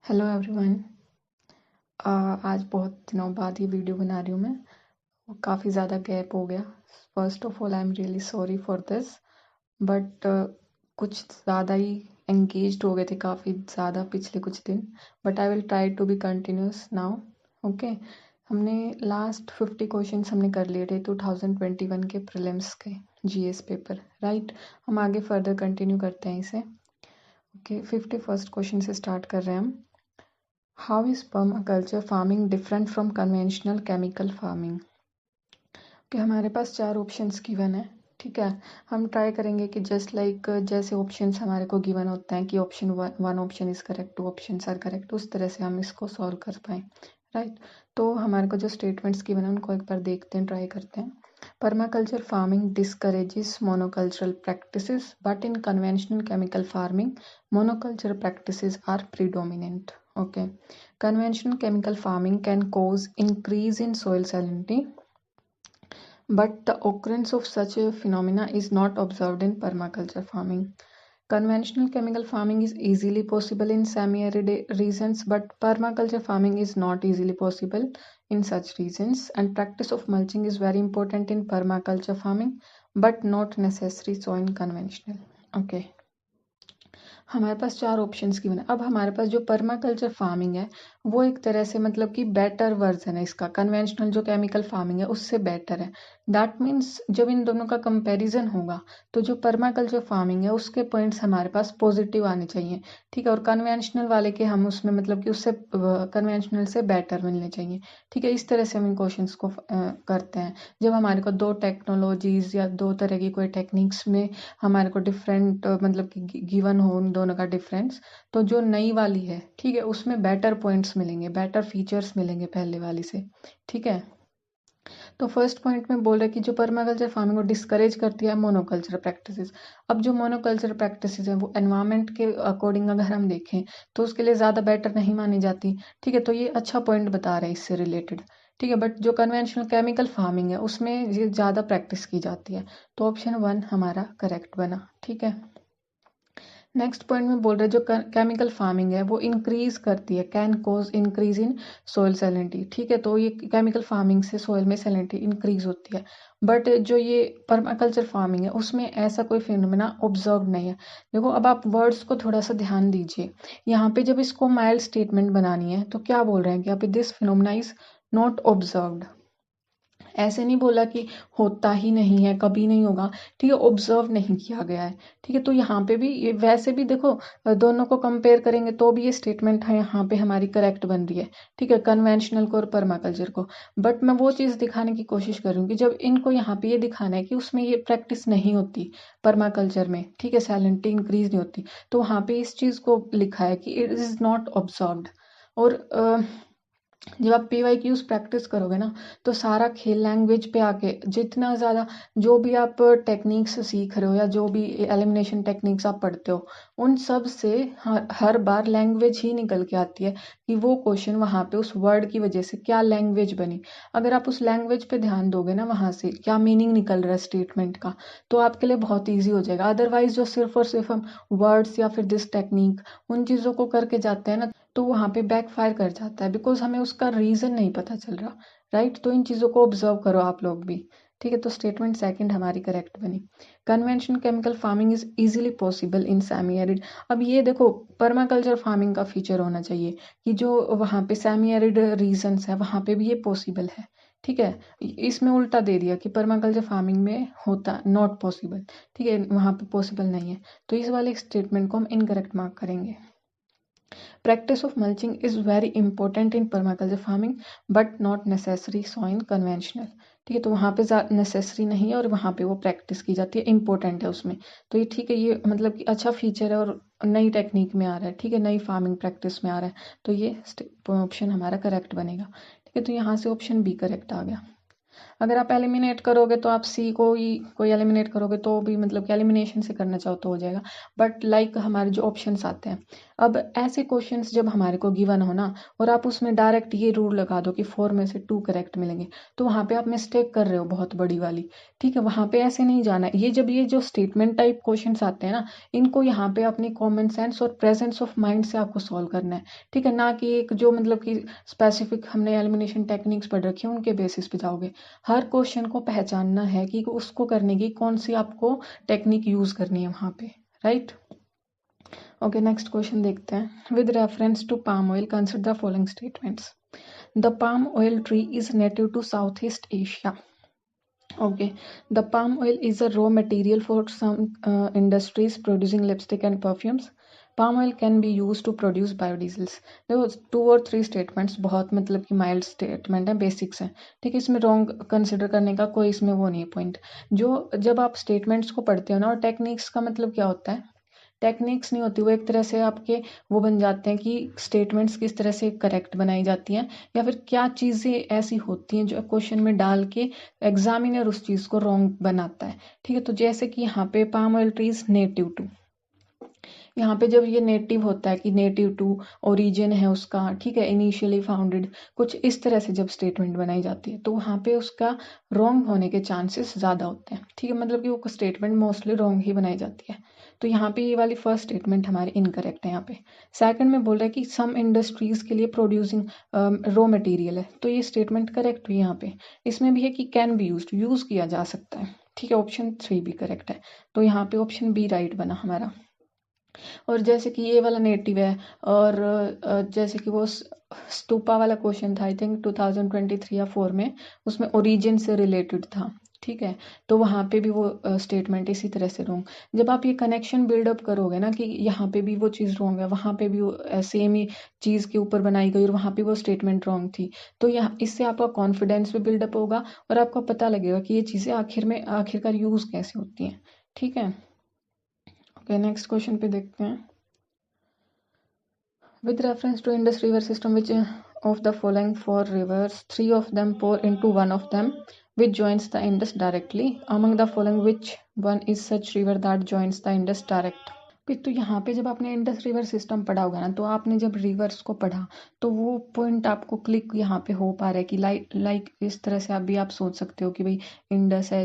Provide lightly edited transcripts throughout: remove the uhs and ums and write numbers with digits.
Hello everyone. आज बहुत दिनों बाद ये वीडियो बना रही हूँ मैं। काफ़ी ज़्यादा गैप हो गया। First of all I am really sorry for this, but कुछ ज़्यादा ही एंगेज्ड हो गए थे काफ़ी ज़्यादा पिछले कुछ दिन। But I will try to be continuous now. Okay, हमने लास्ट 50 क्वेश्चंस हमने कर लिए थे 2021 के प्रीलिम्स के जीएस पेपर, राइट। हम आगे फर्दर कंटिन्यू करते हैं इसे। ओके, 51st क्वेश्चन से स्टार्ट कर रहे हैं हम। How is permaculture farming different from conventional chemical farming? कि हमारे पास 4 ऑप्शंस गिवन है, ठीक है। हम ट्राई करेंगे कि जस्ट लाइक जैसे ऑप्शंस हमारे को गिवन होते हैं कि option one option is correct, 2 options are correct, उस तरह से हम इसको सॉल्व कर पाए, राइट। तो हमारे को जो स्टेटमेंट्स गिवन है उनको एक बार देखते हैं, ट्राई करते हैं। Permaculture farming discourages monocultural practices, but in conventional chemical farming, monoculture practices are predominant. Okay, conventional chemical farming can cause increase in soil salinity, but the occurrence of such a phenomena is not observed in permaculture farming. Conventional chemical farming is easily possible in semi-arid regions, but permaculture farming is not easily possible in such regions. And practice of mulching is very important in permaculture farming, but not necessary so in conventional. Okay. हमारे पास 4 options given है। अब हमारे पास जो permaculture farming है वो एक तरह से मतलब कि बेटर वर्जन है इसका, कन्वेंशनल जो केमिकल फार्मिंग है उससे बेटर है। दैट मीन्स जब इन दोनों का कंपैरिजन होगा तो जो पर्माकल्चर फार्मिंग है उसके पॉइंट्स हमारे पास पॉजिटिव आने चाहिए, ठीक है। और कन्वेंशनल वाले के हम उसमें मतलब कि उससे कन्वेंशनल से बेटर मिलने चाहिए, ठीक है। इस तरह से हम इन क्वेश्चंस को करते हैं। जब हमारे को 2 टेक्नोलॉजीज या 2 तरह की कोई टेक्निक्स में हमारे को डिफरेंट मतलब कि गिवन हो उन दोनों का डिफरेंस, तो जो नई वाली है, ठीक है, उसमें बेटर पॉइंट्स मिलेंगे, बेटर फीचर्स मिलेंगे पहले वाली से, ठीक है। तो फर्स्ट पॉइंट में बोल रहे कि जो पर्माकल्चर फार्मिंग को डिस्करेज करती है मोनोकल्चर प्रैक्टिसेस। अब जो मोनोकल्चर प्रैक्टिसेस है वो एनवायरनमेंट के अकॉर्डिंग अगर हम देखें तो उसके लिए ज़्यादा बेटर नहीं मानी जाती, ठीक है। तो ये अच्छा पॉइंट बता रहे हैं इससे रिलेटेड, ठीक है। बट जो कन्वेंशनल केमिकल फार्मिंग है उसमें ये ज़्यादा प्रैक्टिस की जाती है, तो ऑप्शन 1 हमारा करेक्ट बना, ठीक है। नेक्स्ट पॉइंट में बोल रहे जो केमिकल फार्मिंग है वो इंक्रीज करती है, can cause increase in soil salinity, ठीक है। तो ये केमिकल फार्मिंग से सोयल में सैलिनिटी इंक्रीज होती है। बट जो ये पर्माकल्चर फार्मिंग है उसमें ऐसा कोई फिनोमेना ऑब्जर्व नहीं है। देखो अब आप वर्ड्स को थोड़ा सा ध्यान दीजिए। यहाँ पे जब इसको माइल्ड स्टेटमेंट बनानी है तो क्या बोल रहे हैं कि यहाँ पे this phenomena is not observed. ऐसे नहीं बोला कि होता ही नहीं है, कभी नहीं होगा, ठीक है, ऑब्जर्व नहीं किया गया है, ठीक है। तो यहाँ पे भी वैसे भी देखो दोनों को कंपेयर करेंगे तो भी ये स्टेटमेंट है यहाँ पे हमारी करेक्ट बन रही है, ठीक है, कन्वेंशनल को और पर्माकल्चर को। बट मैं वो चीज़ दिखाने की कोशिश करूँगी जब इनको यहाँ पे ये दिखाना है कि उसमें ये प्रैक्टिस नहीं होती पर्माकल्चर में, ठीक है, सैलिनिटी इंक्रीज नहीं होती, तो वहाँ पे इस चीज़ को लिखा है कि इट इज़ नॉट ऑब्जर्व्ड। और जब आप PYQs प्रैक्टिस करोगे ना तो सारा खेल लैंग्वेज पे आके जितना ज़्यादा जो भी आप टेक्निक्स सीख रहे हो या जो भी एलिमिनेशन टेक्निक्स आप पढ़ते हो उन सब से हर बार लैंग्वेज ही निकल के आती है कि वो क्वेश्चन वहाँ पे उस वर्ड की वजह से क्या लैंग्वेज बनी। अगर आप उस लैंग्वेज पे ध्यान दोगे ना वहाँ से क्या मीनिंग निकल रहा है स्टेटमेंट का, तो आपके लिए बहुत ईजी हो जाएगा। अदरवाइज जो सिर्फ और सिर्फ हम वर्ड्स या फिर दिस टेक्निक उन चीज़ों को करके जाते हैं ना तो वहाँ पे बैकफायर कर जाता है, बिकॉज हमें उसका रीज़न नहीं पता चल रहा, राइट। तो इन चीज़ों को ऑब्जर्व करो आप लोग भी, ठीक है। तो स्टेटमेंट सेकंड हमारी करेक्ट बनी। Conventional chemical farming is easily possible in semi arid. अब ये देखो पर्माकल्चर फार्मिंग का फीचर होना चाहिए कि जो वहाँ पे सेमी एरिड रीजन्स है वहाँ पे भी ये पॉसिबल है, ठीक है। इसमें उल्टा दे दिया कि पर्माकल्चर फार्मिंग में होता नॉट पॉसिबल, ठीक है, वहाँ पे पॉसिबल नहीं है, तो इस वाले स्टेटमेंट को हम इनकरेक्ट मार्क करेंगे। Practice of mulching is very important in permaculture farming but not necessary so in conventional, ठीक है। तो वहाँ पे नेसेसरी नहीं है और वहाँ पे वो प्रैक्टिस की जाती है, इंपॉर्टेंट है उसमें। तो ये ठीक है, ये मतलब कि अच्छा फीचर है और नई टेक्निक में आ रहा है, ठीक है, नई फार्मिंग प्रैक्टिस में आ रहा है, तो ये ऑप्शन हमारा करेक्ट बनेगा, ठीक है। तो यहाँ से ऑप्शन बी करेक्ट आ गया। अगर आप एलिमिनेट करोगे तो आप सी को ही कोई एलिमिनेट करोगे तो भी मतलब कि एलिमिनेशन से करना चाहो तो हो जाएगा, बट लाइक हमारे जो ऑप्शंस आते हैं, अब ऐसे क्वेश्चंस जब हमारे को गिवन हो ना और आप उसमें डायरेक्ट ये रूल लगा दो कि 4 में से 2 करेक्ट मिलेंगे, तो वहाँ पे आप मिस्टेक कर रहे हो बहुत बड़ी वाली। ठीक है, वहाँ पे ऐसे नहीं जाना है। ये जो स्टेटमेंट टाइप क्वेश्चंस आते हैं ना, इनको यहाँ पे अपनी कॉमन सेंस और प्रेजेंस ऑफ माइंड से आपको सॉल्व करना है। ठीक है, ना कि एक जो मतलब कि स्पेसिफिक हमने एलिमिनेशन टेक्निक्स पढ़ रखी है उनके बेसिस पे जाओगे। हर क्वेश्चन को पहचानना है कि उसको करने की कौन सी आपको टेक्निक यूज करनी है वहाँ पे, राइट। ओके, नेक्स्ट क्वेश्चन देखते हैं। With reference to palm oil consider the following statements. The palm oil tree is native to South East Asia. Okay, the palm oil is a raw material for some industries producing lipstick and perfumes. Palm oil can be used to produce biodiesels. देखो 2 और 3 statements बहुत मतलब कि mild statement है, basics है। ठीक है, इसमें रॉन्ग कंसिडर करने का कोई इसमें वो नहीं है पॉइंट। जो जब आप स्टेटमेंट्स को पढ़ते हो ना, और टेक्निक्स का मतलब क्या होता है, टेक्निक्स नहीं होती, वो एक तरह से आपके वो बन जाते हैं कि स्टेटमेंट्स किस तरह से करेक्ट बनाई जाती हैं, या फिर क्या चीज़ें ऐसी होती हैं जो क्वेश्चन में डाल के एग्जामिनर उस चीज़ को रॉन्ग बनाता है। ठीक है, तो जैसे कि यहाँ पे palm oil tree is native to, यहाँ पे जब ये नेटिव होता है कि नेटिव टू ओरिजिन है उसका, ठीक है, इनिशियली फाउंडेड, कुछ इस तरह से जब स्टेटमेंट बनाई जाती है तो वहाँ पे उसका रॉन्ग होने के चांसेस ज़्यादा होते हैं। ठीक है, मतलब कि वो स्टेटमेंट मोस्टली रॉन्ग ही बनाई जाती है। तो यहाँ पे ये वाली फर्स्ट स्टेटमेंट हमारी इनकरेक्ट है। यहाँ पे सेकंड में बोल रहा है कि सम इंडस्ट्रीज के लिए प्रोड्यूसिंग रॉ मटेरियल है, तो ये स्टेटमेंट करेक्ट हुई। यहाँ पे इसमें भी है कि कैन बी यूज किया जा सकता है। ठीक है, ऑप्शन 3 भी करेक्ट है, तो यहाँ पे ऑप्शन बी राइट बना हमारा। और जैसे कि ये वाला नेटिव है, और जैसे कि वो स्तूपा वाला क्वेश्चन था, आई थिंक 2023 या 4 में, उसमें ओरिजिन से रिलेटेड था। ठीक है, तो वहाँ पे भी वो स्टेटमेंट इसी तरह से रॉन्ग। जब आप ये कनेक्शन बिल्डअप करोगे ना कि यहाँ पे भी वो चीज़ रॉन्ग है, वहाँ पे भी सेम ही चीज़ के ऊपर बनाई गई और वहाँ पे वो स्टेटमेंट रॉन्ग थी, तो यहाँ इससे आपका कॉन्फिडेंस भी बिल्डअप होगा और आपको पता लगेगा कि ये चीज़ें आखिरकार यूज़ कैसे होती हैं। ठीक है, ओके, नेक्स्ट क्वेश्चन पे देखते हैं। With reference to Indus river system, which of the following 4 rivers, 3 of them pour into one of them, which joins the Indus directly? Among the following, which one is such river that joins the Indus direct? फिर तो यहाँ पे जब आपने Indus river system पढ़ा होगा ना, तो आपने जब रिवर्स को पढ़ा तो वो पॉइंट आपको क्लिक यहाँ पे हो पा रहा है कि लाइक इस तरह से आप भी आप सोच सकते हो कि भाई इंडस है,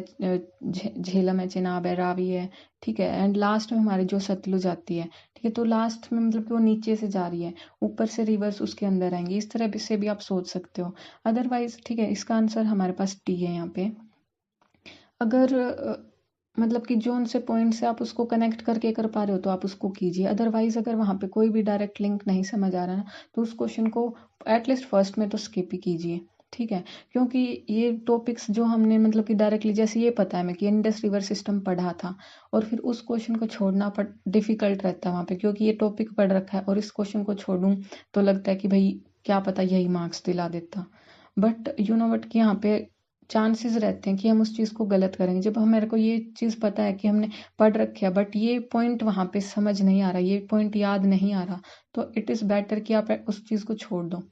झेलम है, चिनाब है, रावी है। ठीक है, एंड लास्ट में हमारी जो सतलुज आती है। ठीक है, तो लास्ट में मतलब कि वो नीचे से जा रही है, ऊपर से रिवर्स उसके अंदर आएंगे, इस तरह से भी आप सोच सकते हो। अदरवाइज ठीक है, इसका आंसर हमारे पास टी है यहाँ पे। अगर मतलब कि जो उनसे पॉइंट से आप उसको कनेक्ट करके कर पा रहे हो तो आप उसको कीजिए, अदरवाइज अगर वहाँ पे कोई भी डायरेक्ट लिंक नहीं समझ आ रहा ना, तो उस क्वेश्चन को एटलीस्ट फर्स्ट में तो स्किप ही कीजिए। ठीक है, क्योंकि ये टॉपिक्स जो हमने मतलब कि डायरेक्टली, जैसे ये पता है मैं कि इंडस रिवर सिस्टम पढ़ा था, और फिर उस क्वेश्चन को छोड़ना पर डिफिकल्ट रहता है वहाँ पे, क्योंकि ये टॉपिक पढ़ रखा है और इस क्वेश्चन को छोड़ूं तो लगता है कि भाई क्या पता यही मार्क्स दिला देता। बट यू नो वट कि यहाँ पे चांसेस रहते हैं कि हम उस चीज़ को गलत करेंगे। जब मेरे को ये चीज़ पता है कि हमने पढ़ रखा है बट ये पॉइंट वहाँ पे समझ नहीं आ रहा, ये पॉइंट याद नहीं आ रहा, तो इट इज़ बेटर कि आप उस चीज़ को छोड़ दो।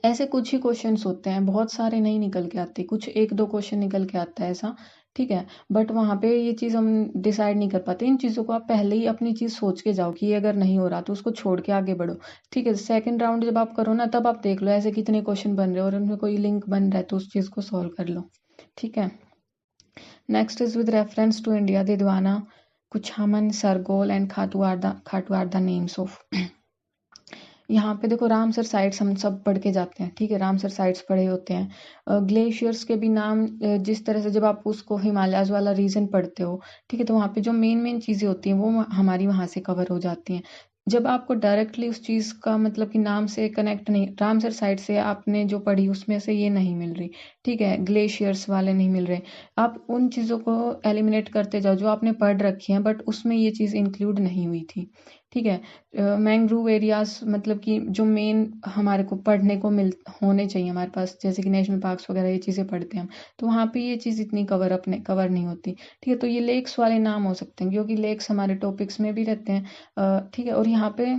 ऐसे कुछ ही क्वेश्चंस होते हैं, बहुत सारे नहीं निकल के आते, कुछ 1-2 क्वेश्चन निकल के आता है ऐसा। ठीक है, बट वहाँ पे ये चीज़ हम डिसाइड नहीं कर पाते। इन चीज़ों को आप पहले ही अपनी चीज़ सोच के जाओ कि ये अगर नहीं हो रहा तो उसको छोड़ के आगे बढ़ो। ठीक है, सेकंड राउंड जब आप करो ना, तब आप देख लो ऐसे कितने क्वेश्चन बन रहे हैं और उनमें कोई लिंक बन रहा है तो उस चीज़ को सॉल्व कर लो। ठीक है, next is with reference to India, Didwana, Kuchaman, Sargol and Khatu are the names of. यहाँ पे देखो रामसर साइट्स हम सब पढ़ के जाते हैं। ठीक है, रामसर साइट्स पढ़े होते हैं। ग्लेशियर्स के भी नाम जिस तरह से जब आप उसको हिमालयाज वाला रीजन पढ़ते हो, ठीक है, तो वहाँ पे जो मेन चीज़ें होती हैं वो हमारी वहाँ से कवर हो जाती हैं। जब आपको डायरेक्टली उस चीज़ का मतलब कि नाम से कनेक्ट नहीं, रामसर साइट से आपने जो पढ़ी उसमें से ये नहीं मिल रही, ठीक है, ग्लेशियर्स वाले नहीं मिल रहे, आप उन चीज़ों को एलिमिनेट करते जाओ जो आपने पढ़ रखी हैं बट उसमें ये चीज़ इंक्लूड नहीं हुई थी। ठीक है, मैंग्रोव एरियाज मतलब कि जो मेन हमारे को पढ़ने को होने चाहिए हमारे पास, जैसे कि नेशनल पार्क्स वगैरह, ये चीज़ें पढ़ते हैं हम, तो वहाँ पे ये चीज़ इतनी कवर नहीं होती। ठीक है, तो ये लेक्स वाले नाम हो सकते हैं क्योंकि लेक्स हमारे टॉपिक्स में भी रहते हैं। ठीक है, और यहाँ पे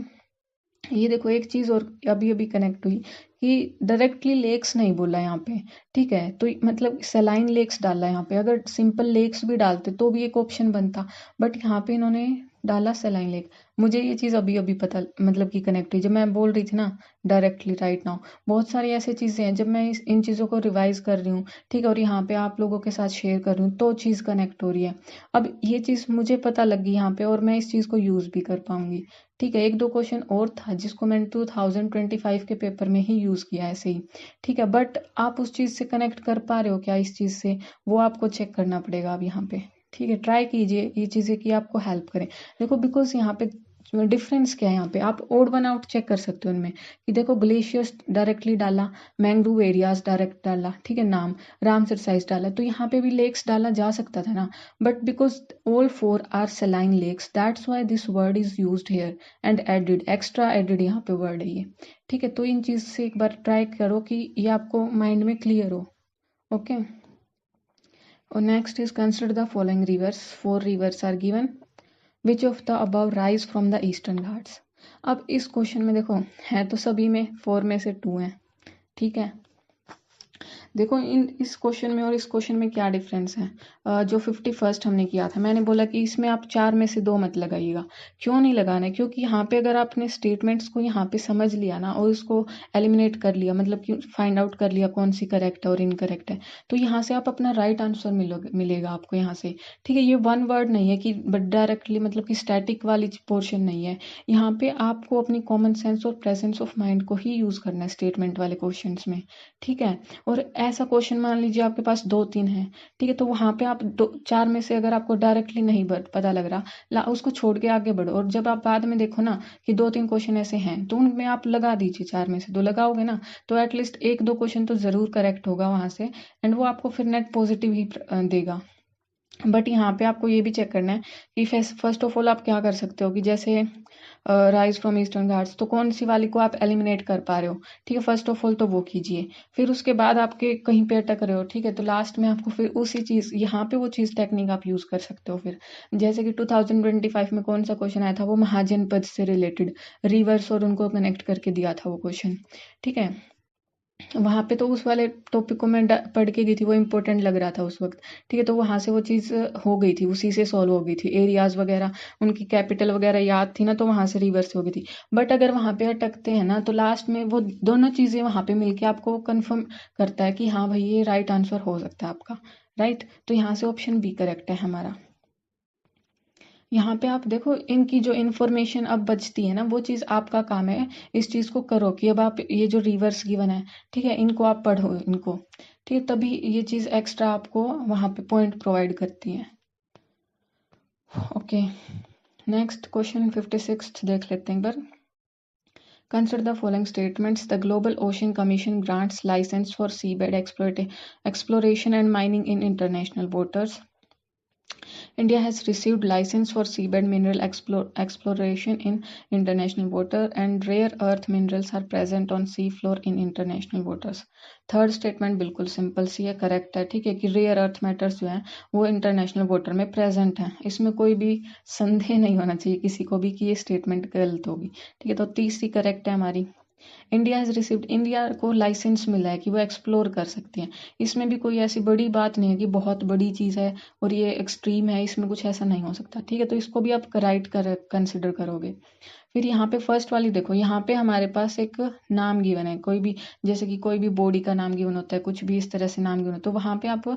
ये देखो एक चीज और अभी अभी कनेक्ट हुई कि डायरेक्टली लेक्स नहीं बोला यहाँ पे, ठीक है, तो मतलब सलाइन लेक्स डाला यहाँ पे। अगर सिंपल लेक्स भी डालते तो भी एक ऑप्शन बनता, बट यहाँ पे इन्होंने डाला सलाइन लेक। मुझे ये चीज़ अभी अभी पता मतलब कि कनेक्ट हुई जब मैं बोल रही थी ना डायरेक्टली राइट नाउ। बहुत सारी ऐसी चीज़ें हैं जब मैं इन चीज़ों को रिवाइज कर रही हूँ, ठीक है, और यहाँ पे आप लोगों के साथ शेयर कर रही हूँ तो चीज़ कनेक्ट हो रही है। अब ये चीज़ मुझे पता लगी यहाँ पे और मैं इस चीज़ को यूज़ भी कर पाऊंगी, ठीक है। एक दो क्वेश्चन और था जिसको मैंने 2025 के पेपर में ही यूज़ किया ऐसे ही, ठीक है, बट आप उस चीज़ से कनेक्ट कर पा रहे हो क्या इस चीज़ से, वो आपको चेक करना पड़ेगा अब यहाँ पे, ठीक है। ट्राई कीजिए ये चीज़ें कि आपको हेल्प करें। देखो बिकॉज यहाँ पे डिफरेंस क्या है, यहाँ पे आप ओड वन आउट चेक कर सकते हो इनमें कि देखो ग्लेशियर्स डायरेक्टली डाला, मैंग्रोव एरियाज डायरेक्ट डाला, ठीक है, नाम रामसर साइज डाला, तो यहाँ पे भी लेक्स डाला जा सकता था ना, but because all four are saline lakes, that's why this word is used here and added, extra added यहाँ पे वर्ड है ये, ठीक है। तो इन चीज से एक बार ट्राई करो कि ये आपको माइंड में क्लियर हो, ओके। और next is consider the following rivers, 4 rivers are given, which of the above rise from the eastern ghats। अब इस क्वेश्चन में देखो है तो सभी में 4 में से 2 है, ठीक है। देखो इस क्वेश्चन में और इस क्वेश्चन में क्या डिफरेंस है। जो 51st हमने किया था मैंने बोला कि इसमें आप 4 में से 2 मत लगाइएगा। क्यों नहीं लगाना है, क्योंकि यहाँ पे अगर आपने स्टेटमेंट्स को यहाँ पे समझ लिया ना और उसको एलिमिनेट कर लिया, मतलब कि फाइंड आउट कर लिया कौन सी करेक्ट है और इनकरेक्ट है, तो यहाँ से आप अपना राइट आंसर मिलेगा आपको यहाँ से, ठीक है। ये वन वर्ड नहीं है कि बट डायरेक्टली मतलब कि स्टैटिक वाली पोर्शन नहीं है। यहाँ पे आपको अपनी कॉमन सेंस और प्रेजेंस ऑफ माइंड को ही यूज करना है स्टेटमेंट वाले क्वेश्चन में, ठीक है। और ऐसा क्वेश्चन मान लीजिए आपके पास 2-3 है, ठीक है, तो वहां पे आप 4 में से अगर आपको डायरेक्टली नहीं पता लग रहा उसको छोड़ के आगे बढ़ो, और जब आप बाद में देखो ना कि 2-3 क्वेश्चन ऐसे हैं तो उनमें आप लगा दीजिए, 4 में से 2 लगाओगे ना तो एटलीस्ट 1-2 क्वेश्चन तो जरूर करेक्ट होगा वहां से, एंड वो आपको फिर नेट पॉजिटिव ही देगा। बट यहाँ पे आपको ये भी चेक करना है कि फर्स्ट ऑफ ऑल आप क्या कर सकते हो कि जैसे राइज फ्रॉम ईस्टर्न घाट्स, तो कौन सी वाली को आप एलिमिनेट कर पा रहे हो, ठीक है, फर्स्ट ऑफ ऑल तो वो कीजिए। फिर उसके बाद आपके कहीं पे अटक रहे हो, ठीक है, तो लास्ट में आपको फिर उसी चीज़ यहाँ पे वो चीज़ टेक्निक आप यूज़ कर सकते हो। फिर जैसे कि 2025 में कौन सा क्वेश्चन आया था, वो महाजनपद से रिलेटेड रिवर्स और उनको कनेक्ट करके दिया था वो क्वेश्चन, ठीक है। वहां पे तो उस वाले टॉपिक को मैं पढ़ के गई थी, वो इम्पोर्टेंट लग रहा था उस वक्त, ठीक है, तो वहां से वो चीज़ हो गई थी, उसी से सॉल्व हो गई थी। एरियाज वगैरह उनकी कैपिटल वगैरह याद थी ना, तो वहां से रिवर्स हो गई थी। बट अगर वहां पे अटकते हैं ना तो लास्ट में वो दोनों चीज़ें वहां पे मिलके आपको कंफर्म करता है कि हाँ भाई ये राइट आंसर हो सकता है आपका, राइट। तो यहाँ से ऑप्शन बी करेक्ट है हमारा। यहाँ पे आप देखो इनकी जो इन्फॉर्मेशन अब बचती है ना वो चीज़ आपका काम है इस चीज़ को करो कि अब आप ये जो रिवर्स गिवन है, ठीक है, इनको आप पढ़ो इनको, ठीक है, तभी ये चीज़ एक्स्ट्रा आपको वहाँ पे पॉइंट प्रोवाइड करती है, ओके। नेक्स्ट क्वेश्चन 56 देख लेते हैं एक बार। Consider the following statements. The Global Ocean Commission grants license for seabed exploration and mining in international waters. India has received license for seabed mineral exploration in international water, and rare earth minerals are present on sea floor in international waters. Third statement बिल्कुल simple सी है, correct है, ठीक है, कि rare earth matters जो हैं वो international water में प्रेजेंट हैं। इसमें कोई भी संदेह नहीं होना चाहिए किसी को भी कि ये स्टेटमेंट गलत होगी, ठीक है। तो तीसरी करेक्ट है हमारी। इंडिया हैज़ रिसीव्ड, इंडिया को लाइसेंस मिला है कि वो एक्सप्लोर कर सकती हैं। इसमें भी कोई ऐसी बड़ी बात नहीं है कि बहुत बड़ी चीज़ है और ये एक्सट्रीम है, इसमें कुछ ऐसा नहीं हो सकता, ठीक है। तो इसको भी आप राइट कंसिडर करोगे। फिर यहाँ पे फर्स्ट वाली देखो, यहाँ पे हमारे पास एक नाम गिवन है, कोई भी जैसे कि कोई भी बॉडी का नाम गिवन होता है, कुछ भी इस तरह से नाम गिवन होता है, तो वहाँ पे आप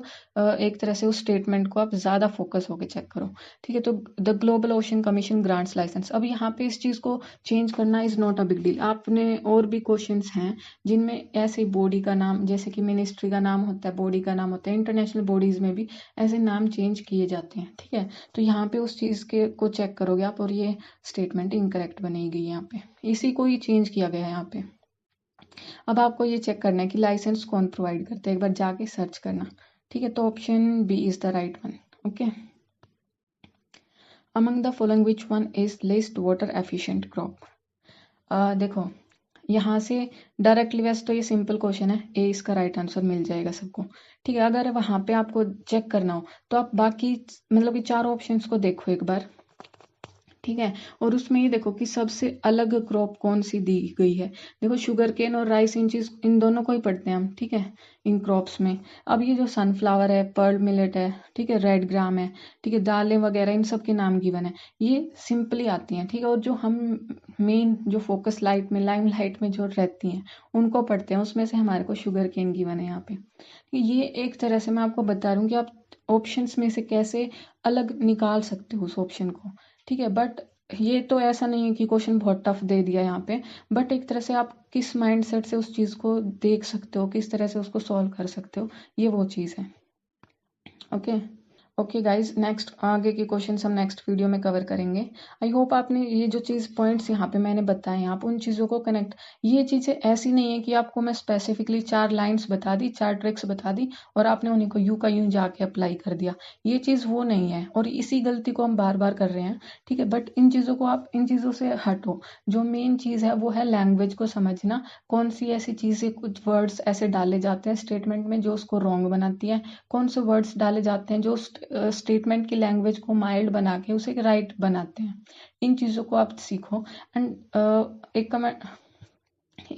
एक तरह से उस स्टेटमेंट को आप ज़्यादा फोकस होकर चेक करो, ठीक है। तो the global ocean commission grants license, अब यहाँ पे इस चीज़ को चेंज करना is not a big deal. आपने और भी क्वेश्चंस हैं जिनमें ऐसे बॉडी का नाम, जैसे कि मिनिस्ट्री का नाम होता है, बॉडी का नाम होता है, इंटरनेशनल बॉडीज़ में भी ऐसे नाम चेंज किए जाते हैं, ठीक है। तो यहाँ पे उस चीज़ के को चेक करोगे आप और ये स्टेटमेंट इनकरेक्ट बनी गई है यहाँ पे, इसी को ही चेंज किया गया है यहाँ पे। अब आपको ये चेक करना है कि लाइसेंस कौन प्रोवाइड करते हैं, एक बार जाके सर्च करना, ठीक है। तो option B is the right one, okay. Among the following which one is least water efficient crop. देखो यहाँ से डायरेक्टली, वैसे तो ये सिंपल क्वेश्चन है, ए इसका राइट आंसर मिल जाएगा सबको, ठीक है। अगर वहाँ पे आपको चेक करना हो तो आप बाकी मतलब कि चारों ऑप्शंस को देखो एक बार, ठीक है। और उसमें ये देखो कि सबसे अलग क्रॉप कौन सी दी गई है। देखो शुगर केन और राइस इन दोनों को ही पढ़ते हैं हम, ठीक है, इन क्रॉप्स में। अब ये जो सनफ्लावर है, पर्ल मिलेट है, ठीक है, रेड ग्राम है, ठीक है, दालें वगैरह, इन सब के नाम गिवन है। ये सिंपली आती हैं, ठीक है। और जो हम मेन जो फोकस लाइट में, लाइम लाइट में जो रहती हैं उनको पढ़ते हैं, उसमें से हमारे को शुगर केन गिवन है यहाँ पे। ये एक तरह से मैं आपको बता रहा हूँ कि आप ऑप्शंस में से कैसे अलग निकाल सकते हो उस ऑप्शन को, ठीक है। बट ये तो ऐसा नहीं है कि क्वेश्चन बहुत टफ दे दिया यहाँ पे, बट एक तरह से आप किस माइंडसेट से उस चीज़ को देख सकते हो, किस तरह से उसको सॉल्व कर सकते हो, ये वो चीज़ है। ओके ओके गाइज, नेक्स्ट आगे के क्वेश्चंस हम नेक्स्ट वीडियो में कवर करेंगे। आई होप आपने ये जो चीज़ पॉइंट्स यहाँ पे मैंने बताए, आप उन चीज़ों को कनेक्ट, ये चीज़ें ऐसी नहीं है कि आपको मैं स्पेसिफिकली 4 लाइन्स बता दी, 4 ट्रिक्स बता दी और आपने उन्हीं को यूं का यूं जाके अप्लाई कर दिया। ये चीज़ वो नहीं है और इसी गलती को हम बार बार कर रहे हैं, ठीक है। बट इन चीज़ों को आप, इन चीज़ों से हटो। जो मेन चीज़ है वो है लैंग्वेज को समझना। कौन सी ऐसी चीज़ें, कुछ वर्ड्स ऐसे डाले जाते हैं स्टेटमेंट में जो उसको रॉन्ग बनाती है, कौन से वर्ड्स डाले जाते हैं जो स्टेटमेंट की लैंग्वेज को माइल्ड बना के उसे राइट बनाते हैं। इन चीज़ों को आप सीखो। एंड एक कमेंट,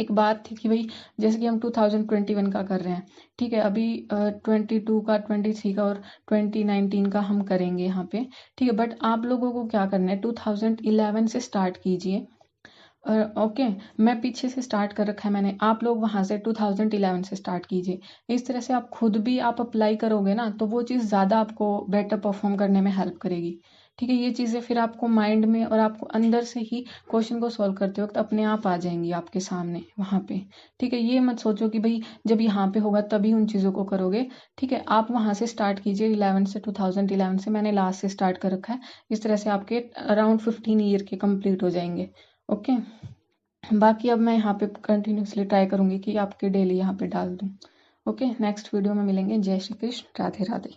एक बात थी कि भाई जैसे कि हम 2021 का कर रहे हैं, ठीक है, अभी 22 का, 23 का और 2019 का हम करेंगे यहाँ पे, ठीक है। बट आप लोगों को क्या करना है, 2011 से स्टार्ट कीजिए। ओके, मैं पीछे से स्टार्ट कर रखा है मैंने, आप लोग वहाँ से 2011 से स्टार्ट कीजिए। इस तरह से आप खुद भी आप अप्लाई करोगे ना, तो वो चीज़ ज़्यादा आपको बेटर परफॉर्म करने में हेल्प करेगी, ठीक है। ये चीज़ें फिर आपको माइंड में और आपको अंदर से ही क्वेश्चन को सॉल्व करते वक्त अपने आप आ जाएंगी आपके सामने वहाँ पे, ठीक है। ये मत सोचो कि भाई जब यहाँ पे होगा तभी उन चीज़ों को करोगे, ठीक है। आप वहाँ से स्टार्ट कीजिए 11 से, 2011 से, मैंने लास्ट से स्टार्ट कर रखा है। इस तरह से आपके अराउंड 15 ईयर के कंप्लीट हो जाएंगे। ओके, बाकी अब मैं यहाँ पे कंटिन्यूसली ट्राई करूँगी कि आपके डेली यहाँ पे डाल दूँ। ओके, नेक्स्ट वीडियो में मिलेंगे। जय श्री कृष्ण, राधे राधे।